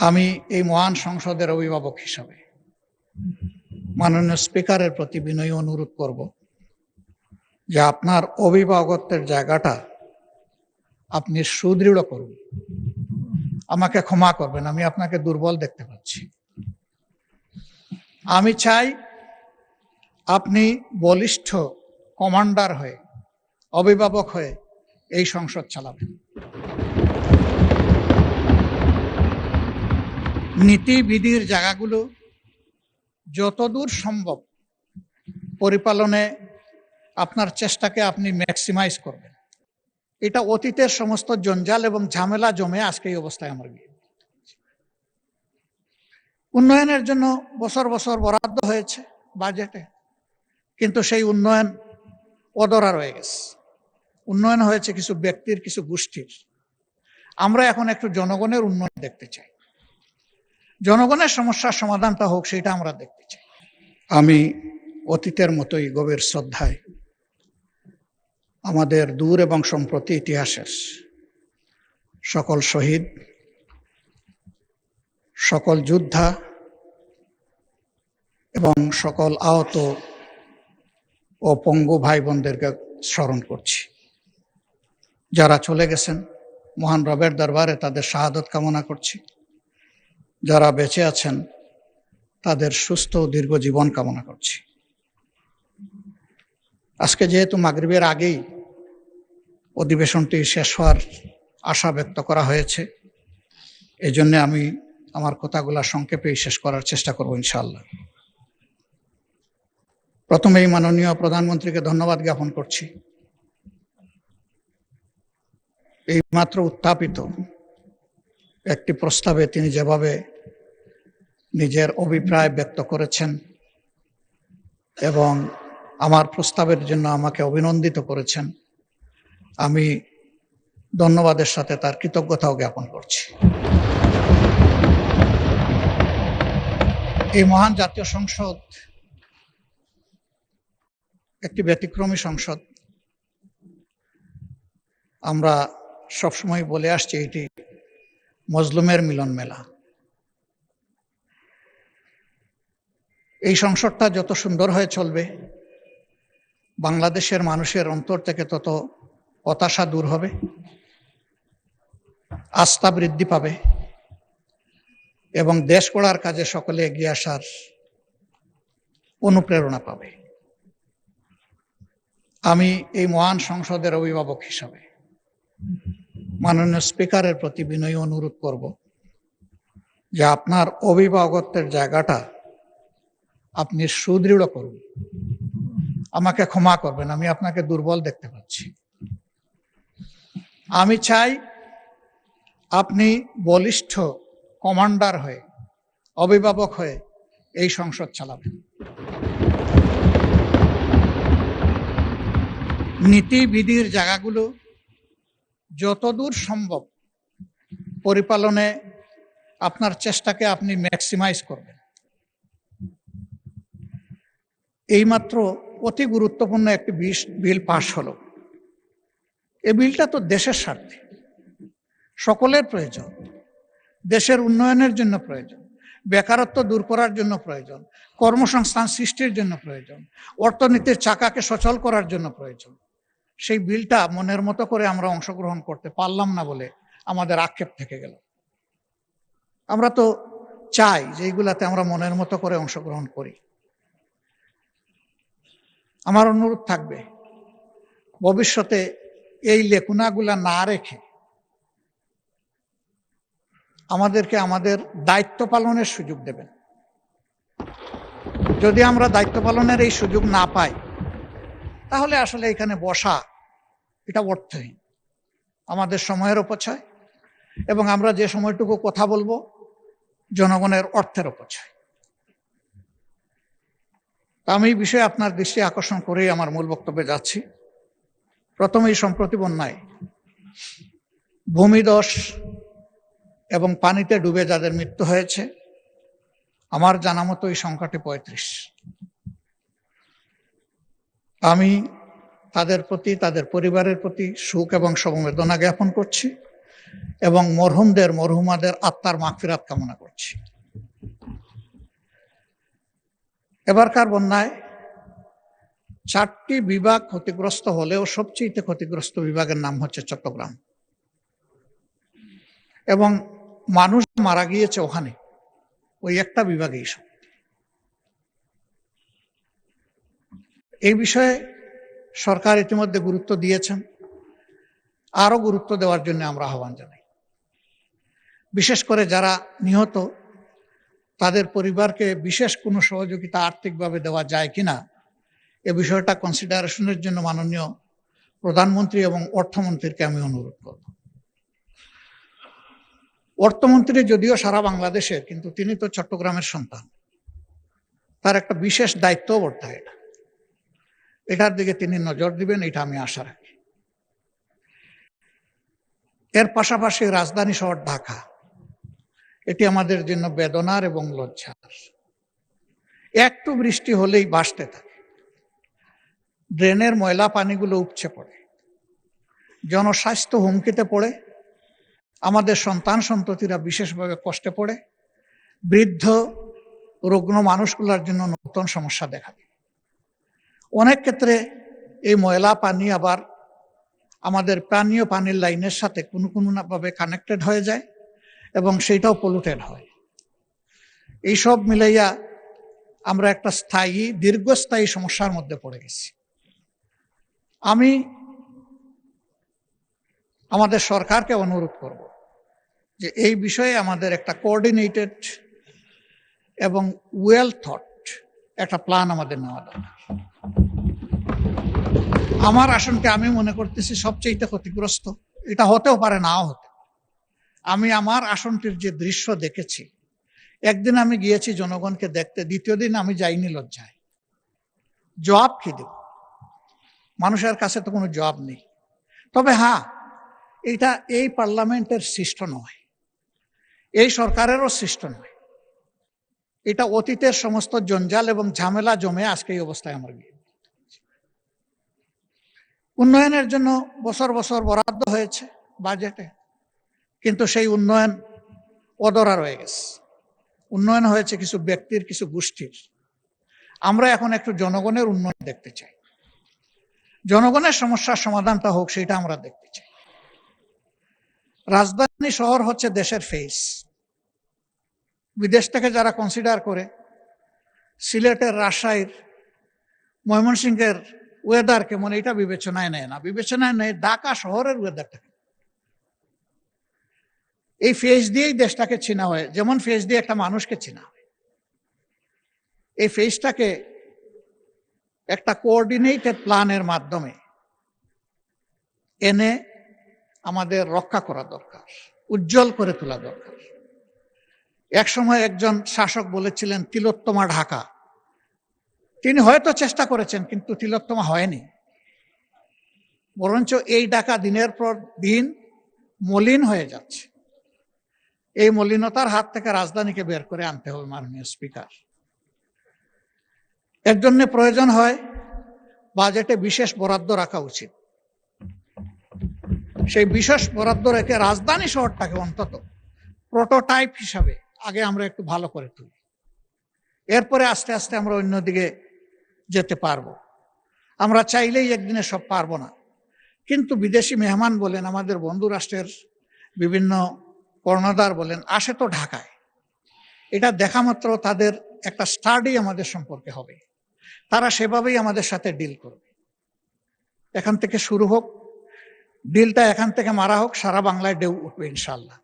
আমি এই মহান সংসদের অভিভাবক হিসাবে মাননীয় স্পিকারের প্রতি বিনয়ী অনুরোধ করব যে আপনার অভিভাবকত্বের জায়গাটা আপনি সুদৃঢ় করুন। আমাকে ক্ষমা করবেন, আমি আপনাকে দুর্বল দেখতে পাচ্ছি। আমি চাই আপনি বলিষ্ঠ কমান্ডার হয়ে, অভিভাবক হয়ে এই সংসদ চালাবেন। নীতিবিধির জায়গাগুলো যতদূর সম্ভব পরিপালনে আপনার চেষ্টাকে আপনি ম্যাক্সিমাইজ করবেন। এটা অতীতের সমস্ত জঞ্জাল এবং ঝামেলা জমে আজকে এই অবস্থায় আমার গিয়ে। উন্নয়নের জন্য বছর বছর বরাদ্দ হয়েছে বাজেটে, কিন্তু সেই উন্নয়ন অধরা রয়ে গেছে। উন্নয়ন হয়েছে কিছু ব্যক্তির, কিছু গোষ্ঠীর। আমরা এখন একটু জনগণের উন্নয়ন দেখতে চাই, জনগণের সমস্যার সমাধানটা হোক সেটা আমরা দেখতে চাই। আমি অতীতের মতোই গভীর শ্রদ্ধায় আমাদের দূর এবং সম্প্রতি ইতিহাসের সকল শহীদ, সকল যোদ্ধা এবং সকল আহত ও পঙ্গু ভাই বোনদেরকে স্মরণ করছি। যারা চলে গেছেন, মহান রবের দরবারে তাদের শাহাদত কামনা করছি। যারা বেঁচে আছেন তাদের সুস্থ ও দীর্ঘ জীবন কামনা করছি। আজকে যেহেতু মাগরিবের আগেই অধিবেশনটি শেষ হওয়ার আশা ব্যক্ত করা হয়েছে, এজন্য আমি আমার কথাগুলো সংক্ষেপেই শেষ করার চেষ্টা করব ইনশাআল্লাহ। প্রথমেই মাননীয় প্রধানমন্ত্রীকে ধন্যবাদ জ্ঞাপন করছি। এই মাত্র উত্থাপিত একটি প্রস্তাবে তিনি যেভাবে নিজের অভিপ্রায় ব্যক্ত করেছেন এবং আমার প্রস্তাবের জন্য আমাকে অভিনন্দিত করেছেন, আমি ধন্যবাদের সাথে তার কৃতজ্ঞতাও জ্ঞাপন করছি। এই মহান জাতীয় সংসদ একটি ব্যতিক্রমী সংসদ। আমরা সবসময় বলে আসছি এটি মজলুমের মিলন মেলা। এই সংসদটা যত সুন্দর হয়ে চলবে, বাংলাদেশের মানুষের অন্তর থেকে তত হতাশা দূর হবে, আস্থা বৃদ্ধি পাবে এবং দেশ গড়ার কাজে সকলে এগিয়ে আসার অনুপ্রেরণা পাবে। আমি এই মহান সংসদের অভিভাবক হিসাবে মাননীয় স্পিকারের প্রতি বিনয়ী অনুরোধ করব যে আপনার অভিভাবকত্বের জায়গাটা আপনি সুদৃঢ় করুন। আমাকে ক্ষমা করবেন, আমি আপনাকে দুর্বল দেখতে পাচ্ছি। আমি চাই আপনি বলিষ্ঠ কমান্ডার হয়ে, অভিভাবক হয়ে এই সংসদ চালাবেন। নীতিবিধির জায়গাগুলো যতদূর সম্ভব পরিপালনে আপনার চেষ্টাকে আপনি ম্যাক্সিমাইজ করবেন। এইমাত্র অতি গুরুত্বপূর্ণ একটি বিল পাশ হলো। এই বিলটা তো দেশের স্বার্থে, সকলের প্রয়োজন, দেশের উন্নয়নের জন্য প্রয়োজন, বেকারত্ব দূর করার জন্য প্রয়োজন, কর্মসংস্থান সৃষ্টির জন্য প্রয়োজন, অর্থনীতির চাকাকে সচল করার জন্য প্রয়োজন। সেই বিলটা মনের মতো করে আমরা অংশগ্রহণ করতে পারলাম না বলে আমাদের আক্ষেপ থেকে গেল। আমরা তো চাই যে এইগুলাতে আমরা মনের মতো করে অংশগ্রহণ করি। আমার অনুরোধ থাকবে ভবিষ্যতে এই লেকুনাগুলা না রেখে আমাদেরকে আমাদের দায়িত্ব পালনের সুযোগ দেবেন। যদি আমরা দায়িত্ব পালনের এই সুযোগ না পাই, তাহলে আসলে এখানে বসা এটা অর্থহীন, আমাদের সময়ের অপচয় এবং আমরা যে সময়টুকু কথা বলবো জনগণের অর্থের অপচয়। আমি এই বিষয়ে আপনার দৃষ্টি আকর্ষণ করেই আমার মূল বক্তব্যে যাচ্ছি। প্রথমেই সম্প্রতি বন্যায় ভূমিধস এবং পানিতে ডুবে যাদের মৃত্যু হয়েছে, আমার জানা মতো এই সংখ্যাটি 35। আমি তাদের প্রতি, তাদের পরিবারের প্রতি শোক এবং সমবেদনা জ্ঞাপন করছি এবং মরহুমাদের আত্মার মাগফিরাত কামনা করছি। এবারকার বন্যায় 4টি বিভাগ ক্ষতিগ্রস্ত হলেও সবচেয়ে ক্ষতিগ্রস্ত বিভাগের নাম হচ্ছে চট্টগ্রাম, এবং মানুষ মারা গিয়েছে ওখানে ওই একটা বিভাগেই সব। এই বিষয়ে সরকার ইতিমধ্যে গুরুত্ব দিয়েছেন, আরো গুরুত্ব দেওয়ার জন্য আমরা আহ্বান জানাই। বিশেষ করে যারা নিহত তাদের পরিবারকে বিশেষ কোনো সহযোগিতা আর্থিকভাবে দেওয়া যায় কিনা এ বিষয়টা কনসিডারেশনের জন্য মাননীয় প্রধানমন্ত্রী এবং অর্থমন্ত্রীকে আমি অনুরোধ করব। অর্থমন্ত্রী যদিও সারা বাংলাদেশের, কিন্তু তিনি তো চট্টগ্রামের সন্তান, তার একটা বিশেষ দায়িত্ব বর্তায় এটার দিকে তিনি নজর দিবেন, এটা আমি আশা রাখি। এর পাশাপাশি রাজধানী শহর ঢাকা, এটি আমাদের জন্য বেদনার এবং লজ্জার। একটু বৃষ্টি হলেই ভাসতে থাকে, ড্রেনের ময়লা পানিগুলো উপচে পড়ে, জনস্বাস্থ্য হুমকিতে পড়ে, আমাদের সন্তান সন্ততিরা বিশেষভাবে কষ্টে পড়ে, বৃদ্ধ রুগ্ন মানুষগুলোর জন্য নতুন সমস্যা দেখা দেয়। অনেক ক্ষেত্রে এই ময়লা পানি আবার আমাদের পানীয় পানির লাইনের সাথে কোনো ভাবে কানেক্টেড হয়ে যায় এবং সেইটাও পলুটেড হয়। এইসব মিলাইয়া আমরা একটা দীর্ঘস্থায়ী সমস্যার মধ্যে পড়ে গেছি। আমি আমাদের সরকারকে অনুরোধ করব যে এই বিষয়ে আমাদের একটা কোঅর্ডিনেটেড এবং ওয়েল থট একটা প্ল্যান আমাদের নেওয়া দরকার। আমার আসনকে আমি মনে করতেছি সবচেয়ে ক্ষতিগ্রস্ত, এটা হতেও পারে, নাও হতে। আমি আমার আসনটির যে দৃশ্য দেখেছি, একদিন আমি গিয়েছি জনগণকে দেখতে, দ্বিতীয় দিন আমি যাইনি লজ্জায়। জবাব কি দেব? মানুষের কাছে তো কোনো জবাব নেই। তবে হ্যাঁ, এটা এই পার্লামেন্টের সৃষ্ট নয়, এই সরকারেরও সৃষ্ট নয়, এটা অতীতের সমস্ত জঞ্জাল এবং ঝামেলা জমে আজকে এই অবস্থায় আমরা গিয়ে। উন্নয়নের জন্য বছর বছর বরাদ্দ হয়েছে বাজেটে, কিন্তু সেই উন্নয়ন অধরা রয়ে গেছে। উন্নয়ন হয়েছে কিছু ব্যক্তির, কিছু গোষ্ঠীর। আমরা এখন একটু জনগণের উন্নয়ন দেখতে চাই, জনগণের সমস্যার সমাধানটা হোক, সেটা আমরা দেখতে চাই। রাজধানী শহর হচ্ছে দেশের ফেস। বিদেশ থেকে যারা কনসিডার করে সিলেটের, রাজশাহীর, ময়মনসিংহের ওয়েদারকে মনে এটা বিবেচনায় নেয় না, বিবেচনায় নেয় ঢাকা শহরের ওয়েদারটাকে। এই ফেস দিয়েই দেশটাকে চেনা হয়, যেমন ফেস দিয়ে একটা মানুষকে চেনা হয়। এই ফেসটাকে একটা কোঅর্ডিনেটেড প্ল্যানের মাধ্যমে এনে আমাদের রক্ষা করা দরকার, উজ্জ্বল করে তোলা দরকার। একসময় একজন শাসক বলেছিলেন তিলোত্তমা ঢাকা। তিনি হয়তো চেষ্টা করেছেন, কিন্তু তিলোত্তমা হয়নি। বরঞ্চ এই ঢাকা দিনের পর দিন মলিন হয়ে যাচ্ছে। এই মলিনতার হাত থেকে রাজধানীকে বের করে আনতে হবে মাননীয় স্পিকার। এর জন্য প্রয়োজন হয় বাজেটে বিশেষ বরাদ্দ রাখা উচিত। সেই বিশেষ বরাদ্দ রেখে রাজধানী শহরটাকে অন্তত প্রোটোটাইপ হিসাবে আগে আমরা একটু ভালো করে তুলি, এরপরে আস্তে আস্তে আমরা অন্যদিকে যেতে পারবো। আমরা চাইলেই একদিনে সব পারবো না, কিন্তু বিদেশি মেহমান বলেন, আমাদের বন্ধু রাষ্ট্রের বিভিন্ন কর্ণধার বলেন, আসে তো ঢাকায়। এটা দেখা মাত্র তাদের একটা স্টাডি আমাদের সম্পর্কে হবে, তারা সেভাবেই আমাদের সাথে ডিল করবে। এখান থেকে শুরু হোক, ডিলটা এখান থেকে মারা হোক, সারা বাংলায় ঢেউ উঠবে ইনশাল্লাহ।